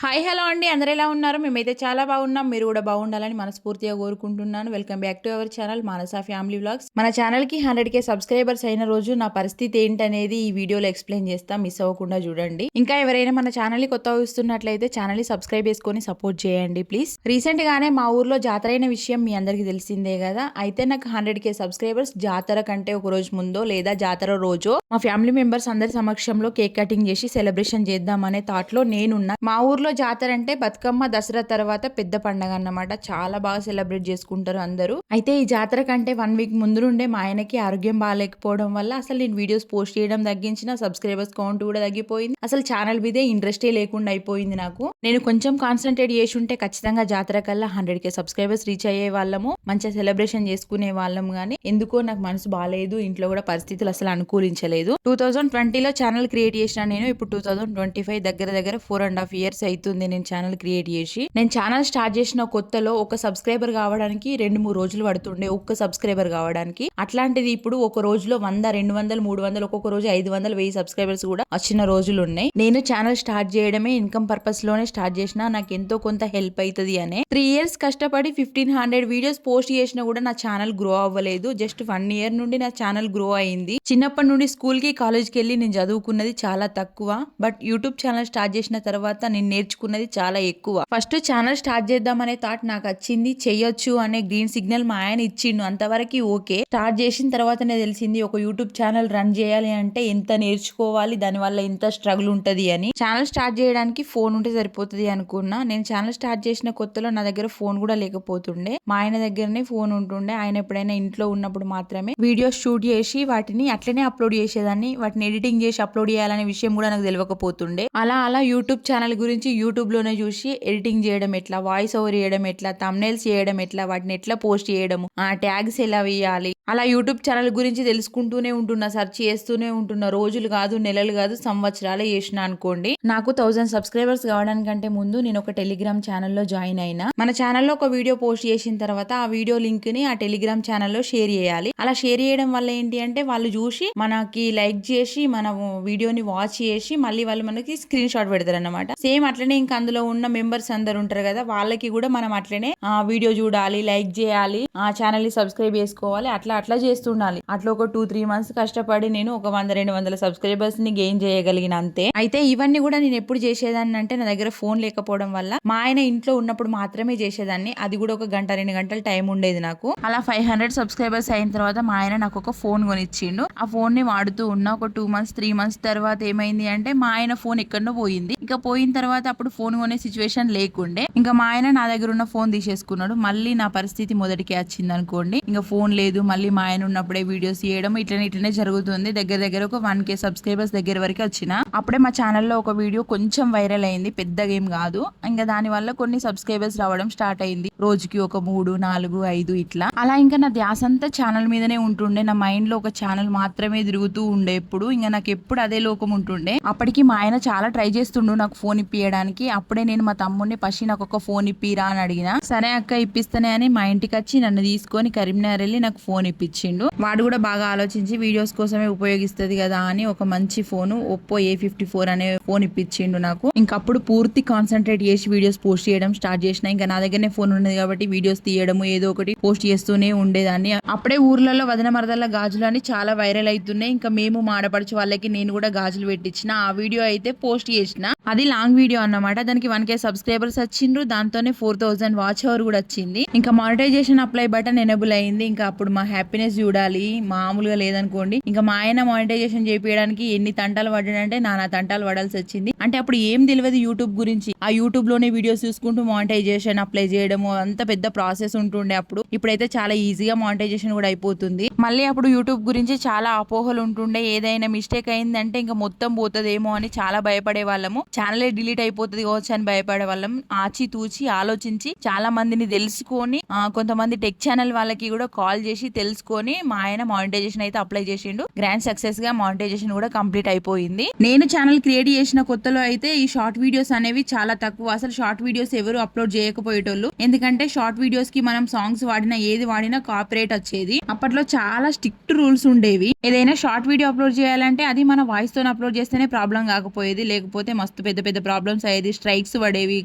Hi hello అండి, అందరూ ఎలా ఉన్నారు? మేమైతే చాలా బాగున్నాం. మీరు కూడా బాగుండాలని మనస్ఫూర్తిగా కోరుకుంటున్నాను. Welcome back to our channel Manasa family vlogs. మన ఛానల్కి 100K సబ్స్క్రైబర్స్ అయిన రోజు నా పరిస్థితి ఏంటనేది ఈ వీడియోలో ఎక్స్ప్లెయిన్ చేస్తా, మిస్ అవ్వకుండా చూడండి. ఇంకా ఎవరైనా మన ఛానల్ని కొత్తగా చూస్తున్నట్లయితే ఛానల్ని సబ్స్క్రైబ్ చేసుకొని సపోర్ట్ చేయండి ప్లీజ్. రీసెంట్ గానే మా ఊర్లో జాతర అయిన విషయం మీ అందరికి తెలిసిందే కదా. అయితే నాకు 100K సబ్స్క్రైబర్స్ జాతర కంటే ఒక రోజు ముందో లేదా జాతర రోజో మా ఫ్యామిలీ మెంబర్స్ అందరి సమక్షంలో కేక్ కటింగ్ చేసి సెలబ్రేషన్ చేద్దామనే థాట్ లో నేనున్నా. మా ఊర్లో జాతర అంటే బతుకమ్మ దసరా తర్వాత పెద్ద పండగ అన్నమాట. చాలా బాగా సెలబ్రేట్ చేసుకుంటారు అందరూ. అయితే ఈ జాతర కంటే 1 వీక్ ముందు నుండే మా ఆయనకి ఆరోగ్యం బాగాలేకపోవడం వల్ల అసలు నేను వీడియోస్ పోస్ట్ చేయడం తగ్గించిన, సబ్స్క్రైబర్స్ కౌంట్ కూడా తగ్గిపోయింది. అసలు ఛానల్ మీదే ఇంట్రెస్టే లేకుండా అయిపోయింది నాకు. నేను కొంచెం కాన్సన్ట్రేట్ చేసి ఉంటే ఖచ్చితంగా జాతర కల్లా 100K సబ్స్క్రైబర్స్ రీచ్ అయ్యే వాళ్ళము, మంచిగా సెలబ్రేషన్ చేసుకునే వాళ్ళము. కానీ ఎందుకో నాకు మనసు బాగాలేదు, ఇంట్లో కూడా పరిస్థితులు అసలు అనుకూలించలేదు. 2020లో ఛానల్ క్రియేట్ చేసిన నేను ఇప్పుడు 2025 దగ్గర 4.5 years అవుతుంది నేను ఛానల్ క్రియేట్ చేసి. నేను ఛానల్ స్టార్ట్ చేసిన కొత్తలో ఒక సబ్స్క్రైబర్ కావడానికి 2-3 రోజులు పడుతుండే, ఒక్క సబ్స్క్రైబర్ కావడానికి. అట్లాంటిది ఇప్పుడు ఒక రోజులో 100, 200, 300, ఒక్కొక్క రోజు 500, 1000 సబ్స్క్రైబర్స్ కూడా వచ్చిన రోజులు ఉన్నాయి. నేను ఛానల్ స్టార్ట్ చేయడమే ఇన్కమ్ పర్పస్ లోనే స్టార్ట్ చేసిన, నాకు ఎంతో కొంత హెల్ప్ అవుతుంది అనే. 3 years కష్టపడి 1500 వీడియోస్ పోస్ట్ చేసినా కూడా నా ఛానల్ గ్రో అవ్వలేదు. జస్ట్ 1 year నుండి నా ఛానల్ గ్రో అయింది. చిన్నప్పటి నుండి స్కూల్ కి, కాలేజ్ కి వెళ్ళి నేను చదువుకున్నది చాలా తక్కువ. బట్ యూట్యూబ్ ఛానల్ స్టార్ట్ చేసిన తర్వాత నేను నేర్చుకున్నది చాలా ఎక్కువ. ఫస్ట్ ఛానల్ స్టార్ట్ చేద్దామనే థాట్ నాకు వచ్చింది, చెయ్యొచ్చు అనే గ్రీన్ సిగ్నల్ మా ఆయన ఇచ్చిండు, అంతవరకు ఓకే. స్టార్ట్ చేసిన తర్వాతనే తెలిసింది ఒక యూట్యూబ్ ఛానల్ రన్ చేయాలి అంటే ఎంత నేర్చుకోవాలి, దాని వల్ల ఎంత స్ట్రగుల్ ఉంటది అని. ఛానల్ స్టార్ట్ చేయడానికి ఫోన్ ఉంటే సరిపోతుంది అనుకున్నా. నేను ఛానల్ స్టార్ట్ చేసిన కొత్తలో నా దగ్గర ఫోన్ కూడా లేకపోతుండే, మా ఆయన దగ్గరనే ఫోన్ ఉంటుండే. ఆయన ఎప్పుడైనా ఇంట్లో ఉన్నప్పుడు మాత్రమే వీడియోస్ షూట్ చేసి వాటిని అట్లనే అప్లోడ్ చేసేదాన్ని. వాటిని ఎడిటింగ్ చేసి అప్లోడ్ చేయాలనే విషయం కూడా నాకు తెలియకపోతుండే. అలా యూట్యూబ్ ఛానల్ గురించి యూట్యూబ్ లోనే చూసి ఎడిటింగ్ చేయడం ఎట్లా, వాయిస్ ఓవర్ చేయడం ఎట్లా, థంబ్నెయిల్స్ చేయడం ఎట్లా, వాటిని ఎట్లా పోస్ట్ చేయడము, ట్యాగ్స్ ఎలా వేయాలి, అలా యూట్యూబ్ ఛానల్ గురించి తెలుసుకుంటూనే ఉంటున్నా, సెర్చ్ చేస్తూనే ఉంటున్నా. రోజులు కాదు, నెలలు కాదు, సంవత్సరాలే చేసిన అనుకోండి. నాకు 1000 సబ్స్క్రైబర్స్ కావడానికంటే ముందు నేను ఒక టెలిగ్రామ్ ఛానల్లో జాయిన్ అయినా. మన ఛానల్లో ఒక వీడియో పోస్ట్ చేసిన తర్వాత ఆ వీడియో లింక్ ని ఆ టెలిగ్రామ్ ఛానల్లో షేర్ చేయాలి. అలా షేర్ చేయడం వల్ల ఏంటి అంటే వాళ్ళు చూసి మనకి లైక్ చేసి మన వీడియోని వాచ్ చేసి మళ్ళీ వాళ్ళు మనకి స్క్రీన్ షాట్ పెడతారు అన్నమాట. సేమ్ అట్లనే ఇంకా అందులో ఉన్న మెంబర్స్ అందరు ఉంటారు కదా, వాళ్ళకి కూడా మనం అట్లనే వీడియో చూడాలి, లైక్ చేయాలి, ఆ ఛానల్ ని సబ్స్క్రైబ్ చేసుకోవాలి, అట్లా చేస్తుండాలి. అట్లా ఒక 2-3 months కష్టపడి నేను ఒక 100-200 సబ్స్క్రైబర్స్ ని గెయిన్ చేయగలిగిన అంతే. అయితే ఇవన్నీ కూడా నేను ఎప్పుడు చేసేదాన్ని అంటే నా దగ్గర ఫోన్ లేకపోవడం వల్ల మా ఆయన ఇంట్లో ఉన్నప్పుడు మాత్రమే చేసేదాన్ని. అది కూడా ఒక 1-2 గంటల టైం ఉండేది నాకు. అలా 500 సబ్స్క్రైబర్స్ అయిన తర్వాత మా ఆయన నాకు ఒక ఫోన్ కొనిచ్చిండు. ఆ ఫోన్ ని వాడుతూ ఉన్నా. ఒక 2 months 3 months తర్వాత ఏమైంది అంటే మా ఆయన ఫోన్ ఎక్కడో పోయింది. ఇంకా పోయిన తర్వాత అప్పుడు ఫోన్ కొనే సిచ్యువేషన్ లేకుండే. ఇంకా మా ఆయన నా దగ్గర ఉన్న ఫోన్ తీసేసుకున్నాడు. మళ్ళీ నా పరిస్థితి మొదటికి వచ్చింది అనుకోండి. ఇంకా ఫోన్ లేదు, మళ్ళీ మా ఆయన ఉన్నప్పుడే వీడియోస్ చేయడం ఇట్లనే జరుగుతుంది. దగ్గర ఒక 1K సబ్స్క్రైబర్స్ దగ్గర వరకు వచ్చిన. అప్పుడే మా ఛానల్లో ఒక వీడియో కొంచెం వైరల్ అయింది, పెద్దగా ఏం కాదు. ఇంకా దాని వల్ల కొన్ని సబ్స్క్రైబర్స్ రావడం స్టార్ట్ అయింది. రోజుకి ఒక 3, 4, 5 ఇట్లా. అలా ఇంకా నా ధ్యాస అంతా ఛానల్ మీదనే ఉంటుండే. నా మైండ్ లో ఒక ఛానల్ మాత్రమే తిరుగుతూ ఉండే ఎప్పుడు. ఇంకా నాకు ఎప్పుడు అదే లోకం ఉంటుండే. అప్పటికి మా ఆయన చాలా ట్రై చేస్తుండు నాకు ఫోన్ ఇప్పియడానికి. అప్పుడే నేను మా తమ్ముడిని పసి నాకు ఒక ఫోన్ ఇప్పిరా అని అడిగిన. సరే అక్క ఇప్పిస్తానే అని మా ఇంటికి వచ్చి నన్ను తీసుకొని కరీంనగర్ వెళ్ళి నాకు ఫోన్ ఇప్పించిండు. వాడు కూడా బాగా ఆలోచించి వీడియోస్ కోసమే ఉపయోగిస్తుంది కదా అని ఒక మంచి ఫోను ఒప్పో A54 అనే ఫోన్ ఇప్పించిండు నాకు. ఇంకప్పుడు పూర్తి కాన్సన్ట్రేట్ చేసి వీడియోస్ పోస్ట్ చేయడం స్టార్ట్ చేసిన. ఇంకా నా దగ్గరనే ఫోన్ ఉన్నది కాబట్టి వీడియోస్ తీయడము ఏదో ఒకటి పోస్ట్ చేస్తూనే ఉండేదాన్ని. అప్పుడే ఊర్లలో వదన మరదల గాజులు అని చాలా వైరల్ అవుతున్నాయి. ఇంకా మేము మాడపడిచి వాళ్ళకి నేను కూడా గాజులు పెట్టించిన. ఆ వీడియో అయితే పోస్ట్ చేసిన. అది లాంగ్ వీడియో అన్నమాట. దానికి 1K సబ్స్క్రైబర్స్ వచ్చిండ్రు. దాంతోనే 4000 వాచ్ అవర్ కూడా వచ్చింది. ఇంకా మానిటైజేషన్ అప్లై బటన్ ఎనేబుల్ అయింది. ఇంకా అప్పుడు మా హ్యాపీనెస్ చూడాలి, మామూలుగా లేదనుకోండి. ఇంకా మా ఆయన మానిటైజేషన్ చేపించడానికి ఎన్ని తంటాలు పడ్డాడంటే నానా తంటాలు పడాల్సి వచ్చింది. అంటే అప్పుడు ఏం తెలియదు యూట్యూబ్ గురించి. ఆ యూట్యూబ్ లోనే వీడియోస్ చూసుకుంటూ మానిటైజేషన్ అప్లై చేయడము అంత పెద్ద ప్రాసెస్ ఉంటుండే అప్పుడు. ఇప్పుడైతే చాలా ఈజీగా మానిటైజేషన్ కూడా అయిపోతుంది. మళ్ళీ అప్పుడు యూట్యూబ్ గురించి చాలా అపోహలు ఉంటుండే. ఏదైనా మిస్టేక్ అయిందంటే ఇంకా మొత్తం పోతుందేమో అని చాలా భయపడే వాళ్ళము. ఛానల్ డిలీట్ అయిపోతుంది కావచ్చు అని భయపడే వాళ్ళం. ఆచి తూచి ఆలోచించి చాలా మందిని తెలుసుకొని కొంతమంది టెక్ ఛానల్ వాళ్ళకి కూడా కాల్ చేసి తెలుసుకొని మా ఆయన మానిటైజేషన్ అయితే అప్లై చేసిండు. గ్రాండ్ సక్సెస్ గా మానిటైజేషన్ కూడా కంప్లీట్ అయిపోయింది. నేను ఛానల్ క్రియేట్ చేసిన కొత్త కొత్తలో అయితే ఈ షార్ట్ వీడియోస్ అనేవి చాలా తక్కువ. అసలు షార్ట్ వీడియోస్ ఎవరు అప్లోడ్ చేయకపోయేటోళ్ళు. ఎందుకంటే షార్ట్ వీడియోస్ కి మనం సాంగ్స్ వాడినా ఏది వాడినా కాపీరైట్ వచ్చేది. అప్పట్లో చాలా స్ట్రిక్ట్ రూల్స్ ఉండేవి. ఏదైనా షార్ట్ వీడియో అప్లోడ్ చేయాలంటే అది మన వాయిస్ తో అప్లోడ్ చేస్తేనే ప్రాబ్లం కాకపోయేది, లేకపోతే మస్తు పెద్ద పెద్ద ప్రాబ్లమ్స్ అయ్యేది. స్ట్రైక్స్ పడేవి,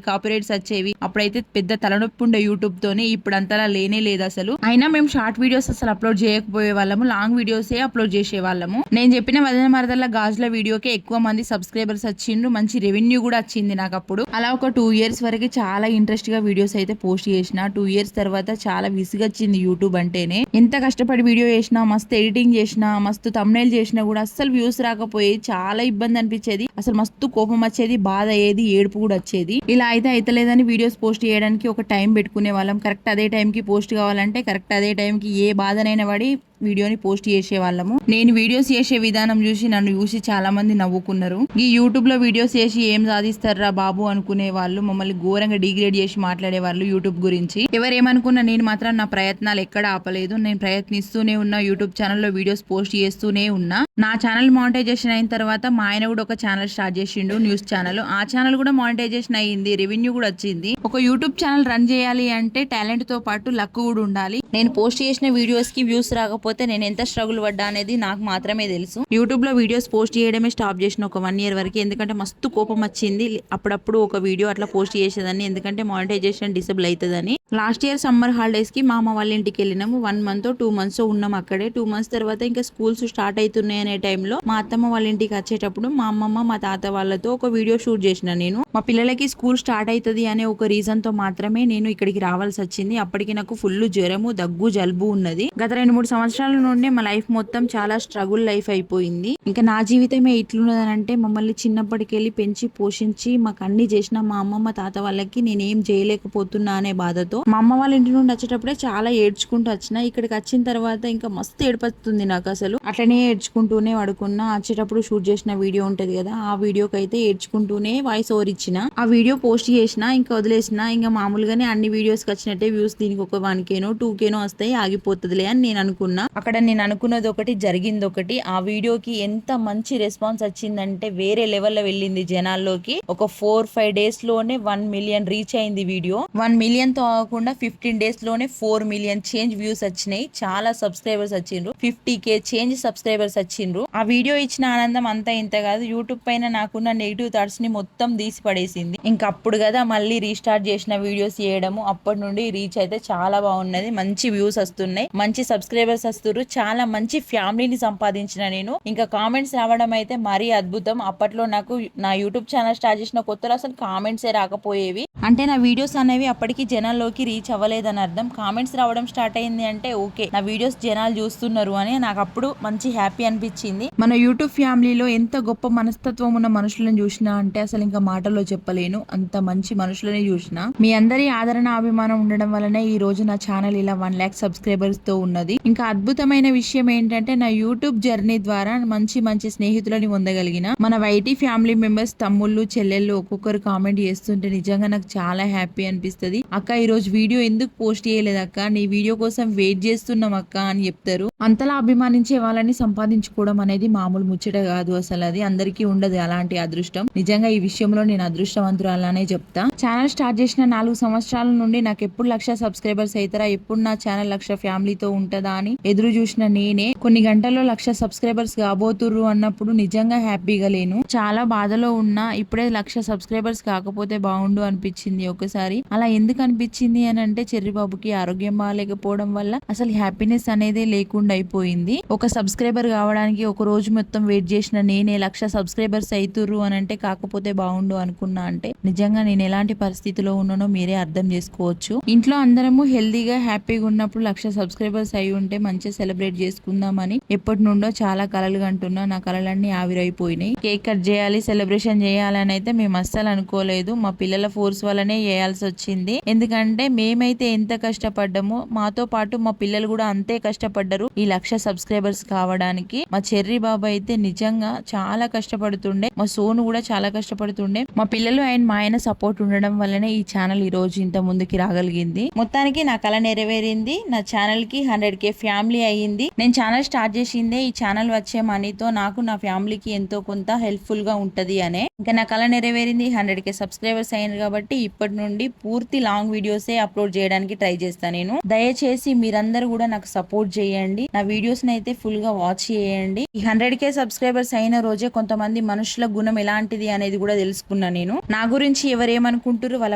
కాపీరైట్స్ వచ్చేవి. అప్పుడైతే పెద్ద తలనొప్పి ఉండే యూట్యూబ్ తోనే. ఇప్పుడు అంతలా లేనే లేదు అసలు. అయినా మేము షార్ట్ వీడియోస్ అసలు అప్లోడ్ చేయకపోయే వాళ్ళము, లాంగ్ వీడియోస్ అప్లోడ్ చేసే వాళ్ళము. నేను చెప్పిన వదిన మరదల గాజుల వీడియోకి ఎక్కువ మంది సబ్స్క్రైబర్స్ వచ్చిండ్రు, మంచి రెవెన్యూ కూడా వచ్చింది నాకు అప్పుడు. అలా ఒక 2 years వరకు చాలా ఇంట్రెస్ట్ గా వీడియోస్ అయితే పోస్ట్ చేసిన. 2 years తర్వాత చాలా విసిగొచ్చింది యూట్యూబ్ అంటేనే. ఎంత కష్టపడి వీడియో చేసినా, మస్తు ఎడిటింగ్ చేసినా, మస్తు thumbnail చేసినా కూడా అస్సలు వ్యూస్ రాకపోయేది. చాలా ఇబ్బంది అనిపించేది. అసలు మస్తు కోపం వచ్చేది, బాధ అయ్యేది, ఏడుపు కూడా వచ్చేది. ఇలా అయితే అయితలేదని వీడియోస్ పోస్ట్ చేయడానికి ఒక టైం పెట్టుకునే వాళ్ళం. కరెక్ట్ అదే టైంకి పోస్ట్ కావాలంటే కరెక్ట్ అదే టైంకి ఏ బాధనైనా పడి వీడియోని పోస్ట్ చేసే వాళ్ళము. నేను వీడియోస్ చేసే విధానం చూసి నన్ను చూసి చాలా మంది నవ్వుకున్నారు. ఈ యూట్యూబ్ లో వీడియోస్ చేసి ఏం సాధిస్తారా బాబు అనుకునే వాళ్ళు, మమ్మల్ని ఘోరంగా డిగ్రేడ్ చేసి మాట్లాడే వాళ్ళు యూట్యూబ్ గురించి. ఎవరేమనుకున్నా నేను మాత్రం నా ప్రయత్నాలు ఎక్కడ ఆపలేదు. నేను ప్రయత్నిస్తూనే ఉన్నా, యూట్యూబ్ ఛానల్లో వీడియోస్ పోస్ట్ చేస్తూనే ఉన్నా. నా ఛానల్ మానిటైజేషన్ అయిన తర్వాత మా ఆయన కూడా ఒక ఛానల్ స్టార్ట్ చేసిండు, న్యూస్ ఛానల్. ఆ ఛానల్ కూడా మానిటైజేషన్ అయ్యింది, రెవెన్యూ కూడా వచ్చింది. ఒక యూట్యూబ్ ఛానల్ రన్ చేయాలి అంటే టాలెంట్ తో పాటు లక్ కూడా ఉండాలి. నేను పోస్ట్ చేసిన వీడియోస్ కి వ్యూస్ రాకపోతే నేను ఎంత స్ట్రగుల్ పడ్డా అనేది నాకు మాత్రమే తెలుసు. యూట్యూబ్ లో వీడియోస్ పోస్ట్ చేయడమే స్టాప్ చేసిన ఒక 1 year వరకు. ఎందుకంటే మస్తు కోపం వచ్చింది. అప్పుడప్పుడు ఒక వీడియో అట్లా పోస్ట్ చేసేదాన్ని, ఎందుకంటే మానిటైజేషన్ డిసేబుల్ అవుతుందని. లాస్ట్ ఇయర్ సమ్మర్ హాలిడేస్ కి మా అమ్మ వాళ్ళ ఇంటికి వెళ్ళినాము. 1 month 2 months ఉన్నాం అక్కడే. 2 months తర్వాత ఇంకా స్కూల్స్ స్టార్ట్ అవుతున్నాయి అనే టైంలో మా అత్తమ్మ వాళ్ళ ఇంటికి వచ్చేటప్పుడు మా అమ్మమ్మ మా తాత వాళ్ళతో ఒక వీడియో షూట్ చేసిన నేను. మా పిల్లలకి స్కూల్ స్టార్ట్ అవుతుంది అనే ఒక రీజన్ తో మాత్రమే నేను ఇక్కడికి రావాల్సి వచ్చింది. అప్పటికి నాకు ఫుల్ జ్వరము, దగ్గు, జలుబు ఉన్నది. గత 2-3 సంవత్సరాల నుండి మా లైఫ్ మొత్తం చాలా స్ట్రగుల్ లైఫ్ అయిపోయింది. ఇంకా నా జీవితమే ఇట్లున్నదనంటే మమ్మల్ని చిన్నప్పటికెళ్ళి పెంచి పోషించి మాకు అన్ని చేసిన మా అమ్మమ్మ తాత వాళ్ళకి నేనేం చేయలేకపోతున్నా అనే బాధతో మా అమ్మ వాళ్ళ ఇంటి నుండి వచ్చేటప్పుడే చాలా ఏడ్చుకుంటూ వచ్చిన. ఇక్కడికి వచ్చిన తర్వాత ఇంకా మస్తు ఏడుపొస్తుంది నాకు అసలు. అట్లనే ఏడ్చుకుంటూనే పడుకున్నా. వచ్చేటప్పుడు షూట్ చేసిన వీడియో ఉంటది కదా, ఆ వీడియోకి అయితే ఏడ్చుకుంటూనే వాయిస్ ఓవర్ ఇచ్చిన. ఆ వీడియో పోస్ట్ చేసిన, ఇంకా వదిలేసిన. ఇంకా మామూలుగానే అన్ని వీడియోస్కి వచ్చినట్టే వ్యూస్ దీనికి ఒక 1K 2K వస్తాయి, ఆగిపోతుందిలే అని నేను అనుకున్నా. అక్కడ నేను అనుకున్నది ఒకటి, జరిగింది ఒకటి. ఆ వీడియోకి ఎంత మంచి రెస్పాన్స్ వచ్చిందంటే వేరే లెవెల్లో వెళ్ళింది జనాల్లోకి. ఒక 4-5 days లోనే 1 million రీచ్ అయింది వీడియో. 1 million తో కాకుండా 15 days లోనే 4 million చేంజ్ వ్యూస్ వచ్చినాయి. చాలా సబ్స్క్రైబర్స్ వచ్చిండ్రు. 50K చేంజ్ సబ్స్క్రైబర్స్ వచ్చిండ్రు. ఆ వీడియో ఇచ్చిన ఆనందం అంతా ఇంత కాదు. యూట్యూబ్ పైన నాకున్న నెగిటివ్ థాట్స్ ని మొత్తం తీసి పడేసింది. ఇంకా అప్పుడు కదా మళ్ళీ రీస్టార్ట్ చేసిన వీడియోస్ చేయడము. అప్పటి నుండి రీచ్ అయితే చాలా బాగున్నది. మంచి వ్యూస్ వస్తున్నాయి, మంచి సబ్స్క్రైబర్స్ వస్తున్నారు. చాలా మంచి ఫ్యామిలీని సంపాదించిన నేను. ఇంకా కామెంట్స్ రావడం అయితే మరీ అద్భుతం. అప్పట్లో నాకు నా యూట్యూబ్ ఛానల్ స్టార్ట్ చేసిన కొత్తలో అసలు కామెంట్సే రాకపోయేవి. అంటే నా వీడియోస్ అనేవి అప్పటికి జనాల్లోకి రీచ్ అవ్వలేదని అర్థం. కామెంట్స్ రావడం స్టార్ట్ అయింది అంటే ఓకే, నా వీడియోస్ జనాలు చూస్తున్నారు అని నాకు అప్పుడు మంచి హ్యాపీ అనిపించింది. మన యూట్యూబ్ ఫ్యామిలీలో ఎంత గొప్ప మనస్తత్వం ఉన్న మనుషులను చూసినా అంటే అసలు ఇంకా మాటల్లో చెప్పలేను. అంత మంచి మనుషులని చూసిన. మీ అందరి ఆదరణ, అభిమానం ఉండడం వల్లనే ఈ రోజు నా ఛానల్ ఇలా 1 lakh సబ్స్క్రైబర్స్ తో ఉన్నది. ఇంకా అద్భుతమైన విషయం ఏంటంటే నా యూట్యూబ్ జర్నీ ద్వారా మంచి మంచి స్నేహితులని పొందగలిగిన. మన వైటీ ఫ్యామిలీ మెంబర్స్, తమ్ముళ్ళు, చెల్లెళ్ళు ఒక్కొక్కరు కామెంట్ చేస్తుంటే నిజంగా నాకు చాలా హ్యాపీ అనిపిస్తుంది. అక్క ఈ రోజు వీడియో ఎందుకు పోస్ట్ చేయలేదు అక్క, నీ వీడియో కోసం వెయిట్ చేస్తున్నాం అక్క అని చెప్తారు. అంతలా అభిమానించే వాళ్ళని సంపాదించుకోవడం అనేది మామూలు ముచ్చట కాదు. అసలు అది అందరికీ ఉండదు అలాంటి అదృష్టం. నిజంగా ఈ విషయంలో నేను అదృష్టవంతురాలనే చెప్తా. ఛానల్ స్టార్ట్ చేసిన 4 సంవత్సరాల నుండి నాకు ఎప్పుడు 1,00,000 సబ్స్క్రైబర్స్ అవుతారా, ఎప్పుడు నా ఛానల్ 1,00,000 ఫ్యామిలీతో ఉంటదా అని ఎదురు చూసిన నేనే కొన్ని గంటల్లో 1,00,000 సబ్స్క్రైబర్స్ కాబోతుర్రు అన్నప్పుడు నిజంగా హ్యాపీగా లేను. చాలా బాధలో ఉన్నా. ఇప్పుడే 1,00,000 సబ్స్క్రైబర్స్ కాకపోతే బాగుండు అనిపించింది ఒకసారి. అలా ఎందుకు అనిపించింది అని అంటే చెర్రిబాబుకి ఆరోగ్యం బాగాలేకపోవడం వల్ల అసలు హ్యాపీనెస్ అనేది లేకుండా అయిపోయింది. ఒక సబ్స్క్రైబర్ కావడానికి ఒక రోజు మొత్తం వెయిట్ చేసిన నేనే 1,00,000 సబ్స్క్రైబర్స్ అవుతుర్రు అని అంటే కాకపోతే బాగుండు అనుకున్నా అంటే నిజంగా నేను ఎలాంటి పరిస్థితిలో ఉన్నానో మీరే అర్థం చేసుకోవచ్చు. ఇంట్లో అందరము హెల్దీగా హ్యాపీగా ఉన్నప్పుడు 1,00,000 సబ్స్క్రైబర్స్ అయి ఉంటే మంచిగా సెలబ్రేట్ చేసుకుందామని ఎప్పటి నుండో చాలా కలలు కంటున్నా. నా కలలన్నీ ఆవిరైపోయినాయి. కేక్ కట్ చేయాలి, సెలబ్రేషన్ చేయాలని అయితే మేము అస్సలు అనుకోలేదు. మా పిల్లల ఫోర్స్ వల్లనే చేయాల్సి వచ్చింది. ఎందుకంటే ఎందుకంటే మేమైతే ఎంత కష్టపడ్డామో మాతో పాటు మా పిల్లలు కూడా అంతే కష్టపడ్డారు ఈ 1,00,000 సబ్స్క్రైబర్స్ కావడానికి. మా చెర్రీ బాబు అయితే నిజంగా చాలా కష్టపడుతుండే, మా సోను కూడా చాలా కష్టపడుతుండే. మా పిల్లలు అండ్ మా ఆయన సపోర్ట్ ఉండడం వల్లనే ఈ ఛానల్ ఈ రోజు ఇంత ముందుకి రాగలిగింది. మొత్తానికి నా కళ నెరవేరింది. నా ఛానల్ కి 100K ఫ్యామిలీ అయ్యింది. నేను ఛానల్ స్టార్ట్ చేసిందే ఈ ఛానల్ వచ్చే మనీతో నాకు నా ఫ్యామిలీకి ఎంతో కొంత హెల్ప్ఫుల్ గా ఉంటది అనే. ఇంకా నా కళ నెరవేరింది. 100K సబ్స్క్రైబర్స్ అయ్యారు కాబట్టి ఇప్పటి నుండి పూర్తి లాంగ్ వీడియోసే అప్లోడ్ చేయడానికి ట్రై చేస్తాను నేను. దయచేసి మీరందరూ కూడా నాకు సపోర్ట్ చేయండి. నా వీడియోస్ అయితే ఫుల్ గా వాచ్ చేయండి. ఈ 100K సబ్స్క్రైబర్స్ అయిన రోజే కొంతమంది మనుషుల గుణం ఎలాంటిది అనేది కూడా తెలుసుకున్నా నేను. నా గురించి ఎవరేమనుకుంటారు, వాళ్ళ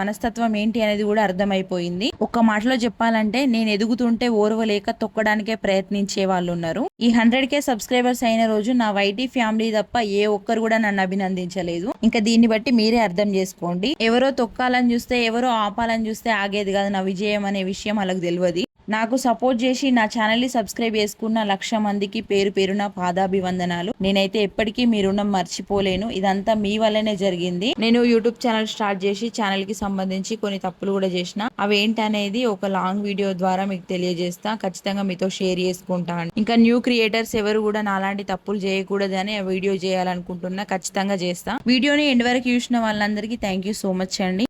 మనస్తత్వం ఏంటి అనేది కూడా అర్థమైపోయింది. ఒక్క మాటలో చెప్పాలంటే నేను ఎదుగుతుంటే ఓర్వలేక తొక్కడానికే ప్రయత్నించే వాళ్ళు ఉన్నారు. ఈ 100K సబ్స్క్రైబర్స్ అయిన రోజు నా వైటీ ఫ్యామిలీ తప్ప ఏ ఒక్కరు కూడా నన్ను అభినందించలేదు. ఇంకా దీన్ని బట్టి మీరే అర్థం చేసుకోండి. ఎవరో తొక్కాలని చూస్తే, ఎవరో ఆపాలని చూస్తే ఆగేది కాదు నా విజయం అనే విషయం వాళ్ళకి తెలియదు. నాకు సపోర్ట్ చేసి నా ఛానల్ ని సబ్స్క్రైబ్ చేసుకున్న 1,00,000 మందికి పేరు పేరున పాదాభివందనాలు. నేనైతే ఎప్పటికీ మీ రుణం మర్చిపోలేను. ఇదంతా మీ వల్లనే జరిగింది. నేను యూట్యూబ్ ఛానల్ స్టార్ట్ చేసి ఛానల్ కి సంబంధించి కొన్ని తప్పులు కూడా చేసిన. అవి ఏంటనేది ఒక లాంగ్ వీడియో ద్వారా మీకు తెలియజేస్తా. ఖచ్చితంగా మీతో షేర్ చేసుకుంటాను. ఇంకా న్యూ క్రియేటర్స్ ఎవరు కూడా నాలాంటి తప్పులు చేయకూడదని ఆ వీడియో చేయాలనుకుంటున్నా. ఖచ్చితంగా చేస్తా. వీడియోని ఎండ్ వరకు చూసిన వాళ్ళందరికీ థ్యాంక్ యూ సో మచ్ అండి.